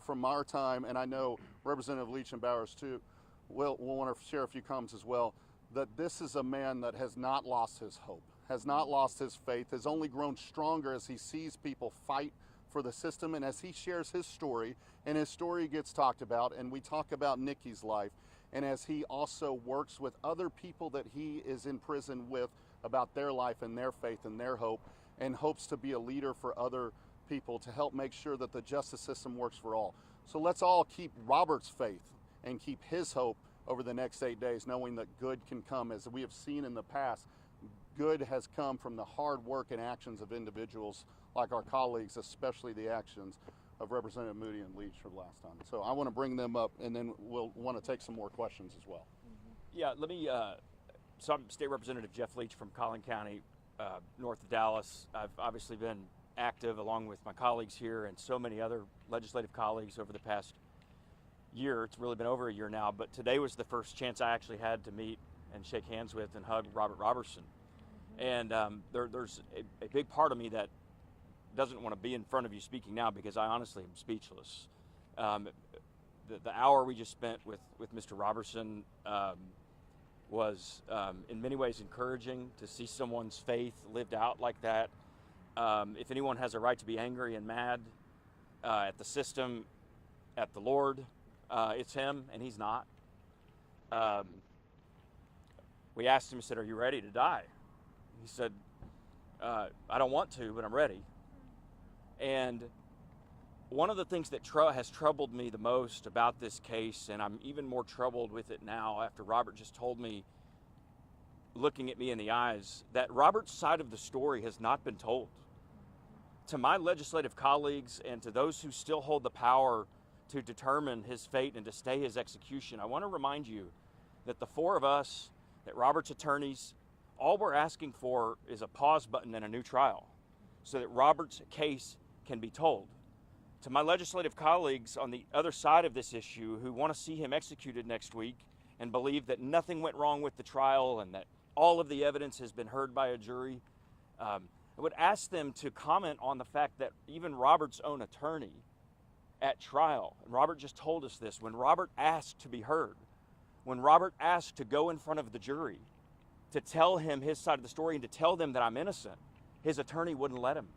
from our time, and I know Representative Leach and Bowers too will want to share a few comments as well, that this is a man that has not lost his hope, has not lost his faith, has only grown stronger as he sees people fight for the system, and as he shares his story, and his story gets talked about, and we talk about Nikki's life, and as he also works with other people that he is in prison with about their life and their faith and their hope, and hopes to be a leader for other people to help make sure that the justice system works for all. So let's all keep Robert's faith and keep his hope over the next 8 days, knowing that good can come. As we have seen in the past, good has come from the hard work and actions of individuals like our colleagues, especially the actions of Representative Moody and Leach for the last time. So I want to bring them up, and then we'll want to take some more questions as well. Yeah, let me, so I'm State Representative Jeff Leach from Collin County, north of Dallas. I've obviously been active along with my colleagues here and so many other legislative colleagues over the past year. It's really been over a year now, but today was the first chance I actually had to meet and shake hands with and hug Robert Roberson. And there's a big part of me that doesn't want to be in front of you speaking now because I honestly am speechless. The hour we just spent with Mr. Roberson was in many ways encouraging to see someone's faith lived out like that. If anyone has a right to be angry and mad at the system, at the Lord, it's him, and he's not. We asked him, he said, "Are you ready to die?" He said, "I don't want to, but I'm ready." And one of the things that has troubled me the most about this case, and I'm even more troubled with it now after Robert just told me, looking at me in the eyes, that Robert's side of the story has not been told. To my legislative colleagues and to those who still hold the power to determine his fate and to stay his execution, I want to remind you that the four of us, that Robert's attorneys, all we're asking for is a pause button and a new trial so that Robert's case can be told. To my legislative colleagues on the other side of this issue who want to see him executed next week and believe that nothing went wrong with the trial and that all of the evidence has been heard by a jury, I would ask them to comment on the fact that even Robert's own attorney at trial, and Robert just told us this, when Robert asked to be heard, when Robert asked to go in front of the jury to tell him his side of the story and to tell them that I'm innocent, his attorney wouldn't let him.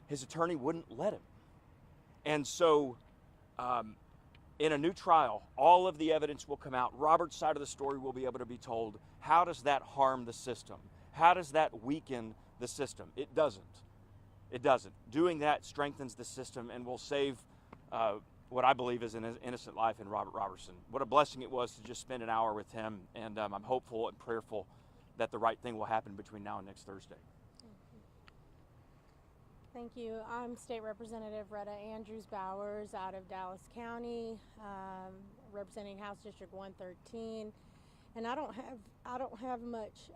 His attorney wouldn't let him. And so in a new trial, all of the evidence will come out. Robert's side of the story will be able to be told. How does that harm the system? How does that weaken the system? It doesn't. It doesn't. Doing that strengthens the system and will save what I believe is an innocent life in Robert Roberson. What a blessing it was to just spend an hour with him, and I'm hopeful and prayerful that the right thing will happen between now and next Thursday. Thank you. I'm State Representative Retta Andrews Bowers out of Dallas County, representing House District 113, and I don't have much,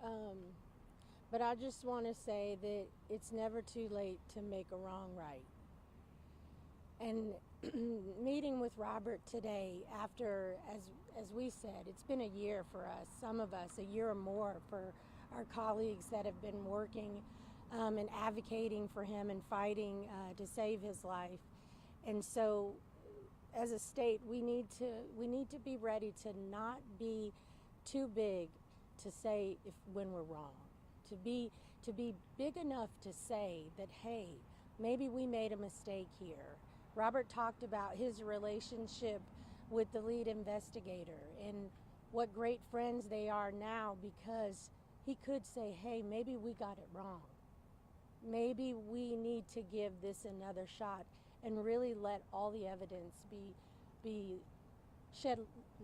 but I just want to say that it's never too late to make a wrong right. And meeting with Robert today, after, as we said, it's been a year for us, some of us, a year or more for our colleagues that have been working and advocating for him and fighting to save his life. And so as a state, we need to be ready to not be too big to say when we're wrong, to be big enough to say that, hey, maybe we made a mistake here. Robert talked about his relationship with the lead investigator and what great friends they are now, because he could say, hey, maybe we got it wrong. Maybe we need to give this another shot and really let all the evidence be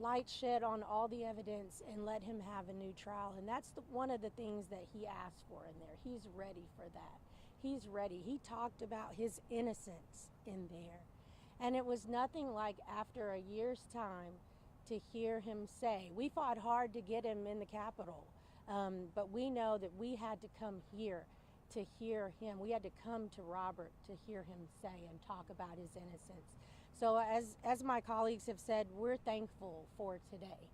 light shed on all the evidence and let him have a new trial. And that's one of the things that he asked for in there. He's ready for that. He's ready. He talked about his innocence in there. And it was nothing like after a year's time to hear him say, we fought hard to get him in the Capitol, but we know that we had to come here to hear him. We had to come to Robert to hear him say and talk about his innocence. So as my colleagues have said, we're thankful for today,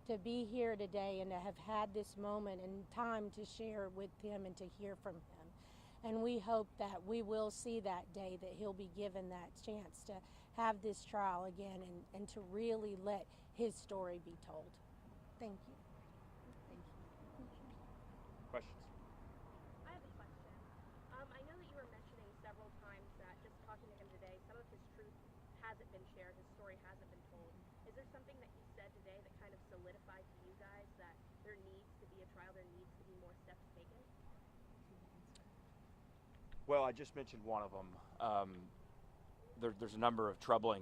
to be here today and to have had this moment and time to share with him and to hear from him. And we hope that we will see that day, that he'll be given that chance to have this trial again and to really let his story be told. Thank you. Questions? I have a question. I know that you were mentioning several times that just talking to him today, some of his truth hasn't been shared, his story hasn't been told. Is there something that he said today that kind of solidified to you guys that there needs to be a trial, there needs to be more steps taken? Well, I just mentioned one of them. There's a number of troubling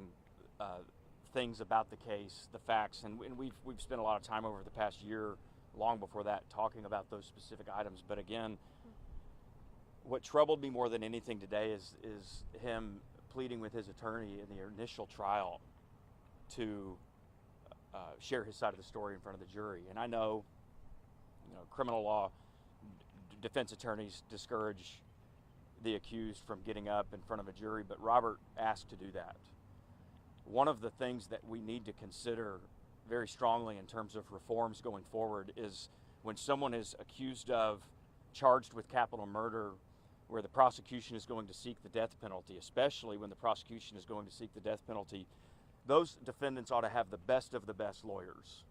things about the case, the facts, and we've spent a lot of time over the past year, long before that, talking about those specific items. But again, what troubled me more than anything today is him pleading with his attorney in the initial trial to share his side of the story in front of the jury. And I know, criminal law defense attorneys discourage the accused from getting up in front of a jury, but Robert asked to do that. One of the things that we need to consider very strongly in terms of reforms going forward is when someone is accused of, charged with capital murder, where the prosecution is going to seek the death penalty, especially when the prosecution is going to seek the death penalty, those defendants ought to have the best of the best lawyers.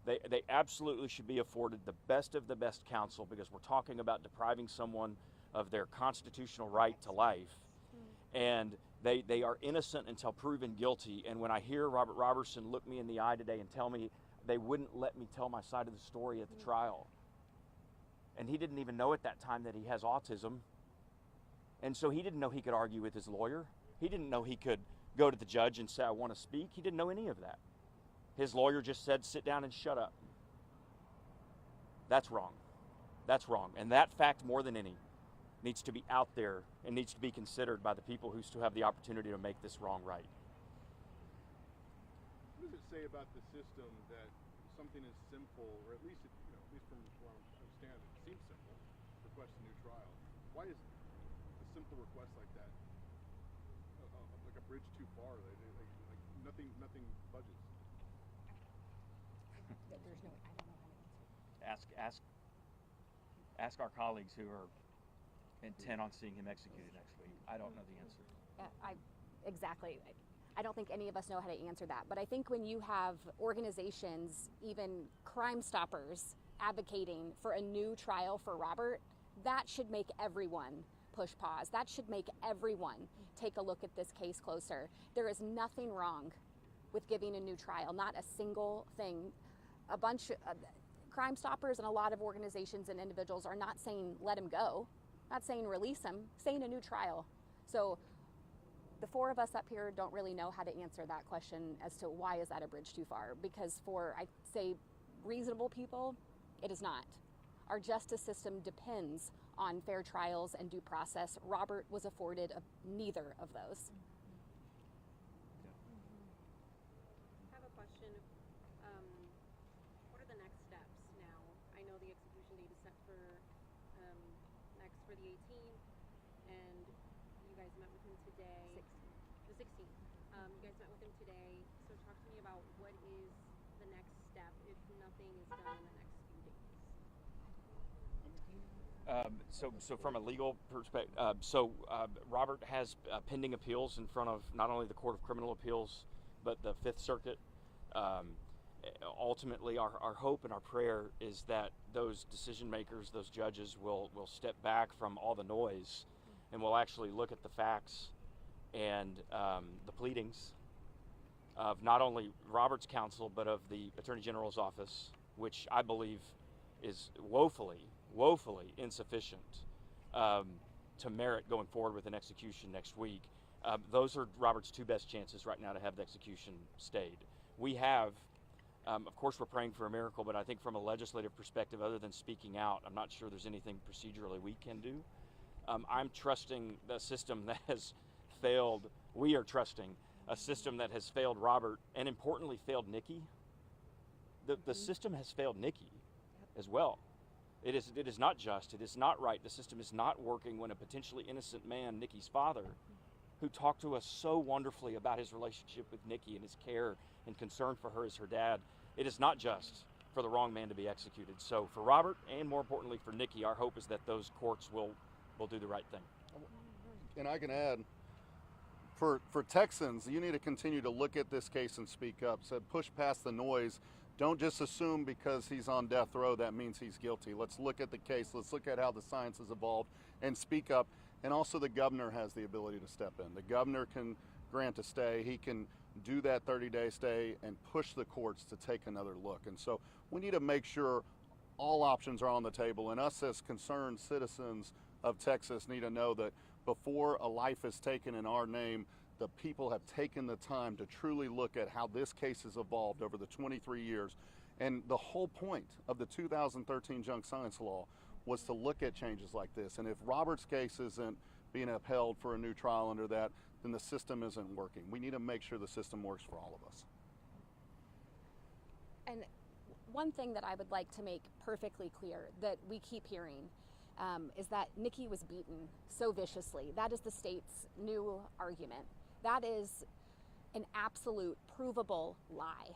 They absolutely should be afforded the best of the best counsel, because we're talking about depriving someone of their constitutional right to life. And they are innocent until proven guilty. And when I hear Robert Roberson look me in the eye today and tell me they wouldn't let me tell my side of the story at the trial, and he didn't even know at that time that he has autism, and so he didn't know he could argue with his lawyer. He didn't know he could go to the judge and say, I want to speak. He didn't know any of that. His lawyer just said, sit down and shut up. That's wrong. That's wrong. And that fact, more than any, needs to be out there and needs to be considered by the people who still have the opportunity to make this wrong right. What does it say about the system that something is simple, or at least from what I understand, it seems simple, request a new trial? Why is a simple request like that like a bridge too far? Like nothing budgets. There's no, I don't know how to answer. Ask our colleagues who are intent on seeing him executed next week. I don't know the answer. Exactly. I don't think any of us know how to answer that. But I think when you have organizations, even Crime Stoppers, advocating for a new trial for Robert, that should make everyone push pause. That should make everyone take a look at this case closer. There is nothing wrong with giving a new trial, not a single thing. A bunch of Crime Stoppers and a lot of organizations and individuals are not saying let him go, not saying release him, saying a new trial. So the four of us up here don't really know how to answer that question as to why is that a bridge too far, because for, I'd say, reasonable people, it is not. Our justice system depends on fair trials and due process. Robert was afforded neither of those. I have a question. What are the next steps now? I know the execution date is set for the 18th, and you guys met with him today. The 16th. You guys met with him today. So talk to me about what is the next step if nothing is done in the next few days. So from a legal perspective, Robert has pending appeals in front of not only the Court of Criminal Appeals, but the Fifth Circuit. Ultimately, our hope and our prayer is that those decision makers, those judges, will step back from all the noise and will actually look at the facts and the pleadings of not only Robert's counsel, but of the Attorney General's office, which I believe is woefully insufficient to merit going forward with an execution next week. Those are Robert's two best chances right now to have the execution stayed. We have, of course, we're praying for a miracle, but I think from a legislative perspective, other than speaking out, I'm not sure there's anything procedurally we can do. I'm trusting the system that has failed. We are trusting a system that has failed Robert, and importantly failed Nikki. The system has failed Nikki as well. It is not just, it is not right. The system is not working when a potentially innocent man, Nikki's father, who talked to us so wonderfully about his relationship with Nikki and his care and concern for her as her dad, it is not just for the wrong man to be executed. So for Robert, and more importantly for Nikki, our hope is that those courts will we'll do the right thing. And I can add, for Texans, you need to continue to look at this case and speak up. So push past the noise. Don't just assume because he's on death row that means he's guilty. Let's look at the case. Let's look at how the science has evolved and speak up. And also the governor has the ability to step in. The governor can grant a stay. He can do that 30-day stay and push the courts to take another look. And so we need to make sure all options are on the table. And us as concerned citizens of Texas need to know that before a life is taken in our name, the people have taken the time to truly look at how this case has evolved over the 23 years. And the whole point of the 2013 junk science law was to look at changes like this. And if Robert's case isn't being upheld for a new trial under that, then the system isn't working. We need to make sure the system works for all of us. And one thing that I would like to make perfectly clear that we keep hearing is that Nikki was beaten so viciously. That is the state's new argument. That is an absolute provable lie.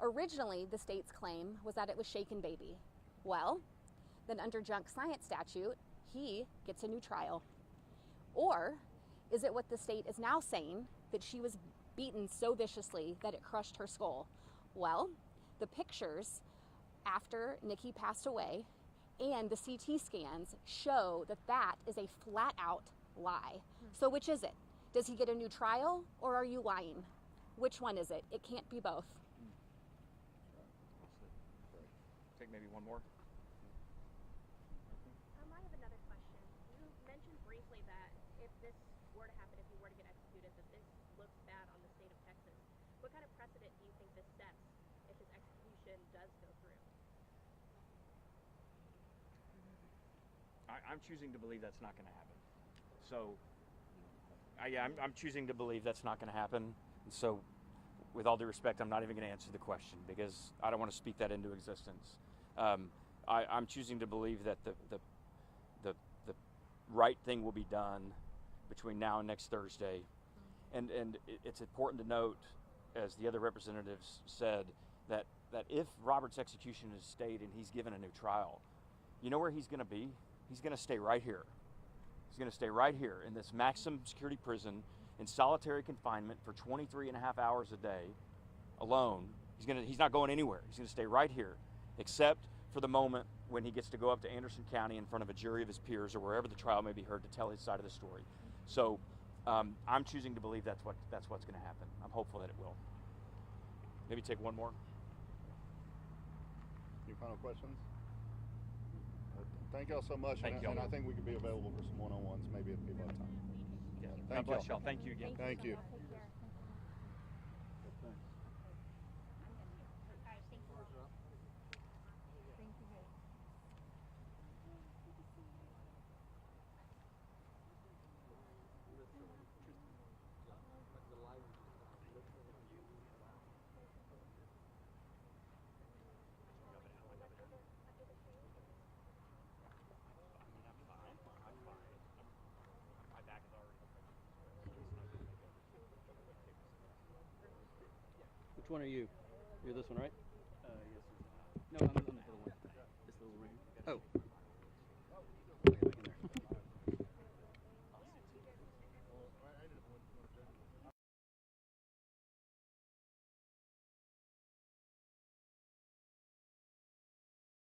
Originally, the state's claim was that it was shaken baby. Well, then under junk science statute, he gets a new trial. Or is it what the state is now saying, that she was beaten so viciously that it crushed her skull? Well, the pictures after Nikki passed away and the CT scans show that that is a flat out lie. So which is it? Does he get a new trial or are you lying? Which one is it? It can't be both. Take maybe one more. I have another question. You mentioned briefly that if this were to happen, if he were to get executed, that this looks bad on the state of Texas. What kind of precedent do you think this sets if his execution does go through? I'm choosing to believe that's not going to happen. So, I'm choosing to believe that's not going to happen. And so, with all due respect, I'm not even going to answer the question because I don't want to speak that into existence. I'm choosing to believe that the right thing will be done between now and next Thursday. And it's important to note, as the other representatives said, that if Robert's execution is stayed and he's given a new trial, you know where he's going to be? He's going to stay right here. He's going to stay right here in this maximum security prison in solitary confinement for 23 and a half hours a day alone. He's not going anywhere. He's going to stay right here, except for the moment when he gets to go up to Anderson County in front of a jury of his peers or wherever the trial may be heard to tell his side of the story. So I'm choosing to believe that's what's going to happen. I'm hopeful that it will. Maybe take one more. Any final questions? Thank y'all so much. Thank y'all. And I think we could be available for some one-on-ones maybe if people have time. Yeah. Thank God bless y'all. y'all. Thank you again. Thank you. Take care. Which one are you? You're this one, right? Yes, sir. No, I'm the little one. This little ring. Oh.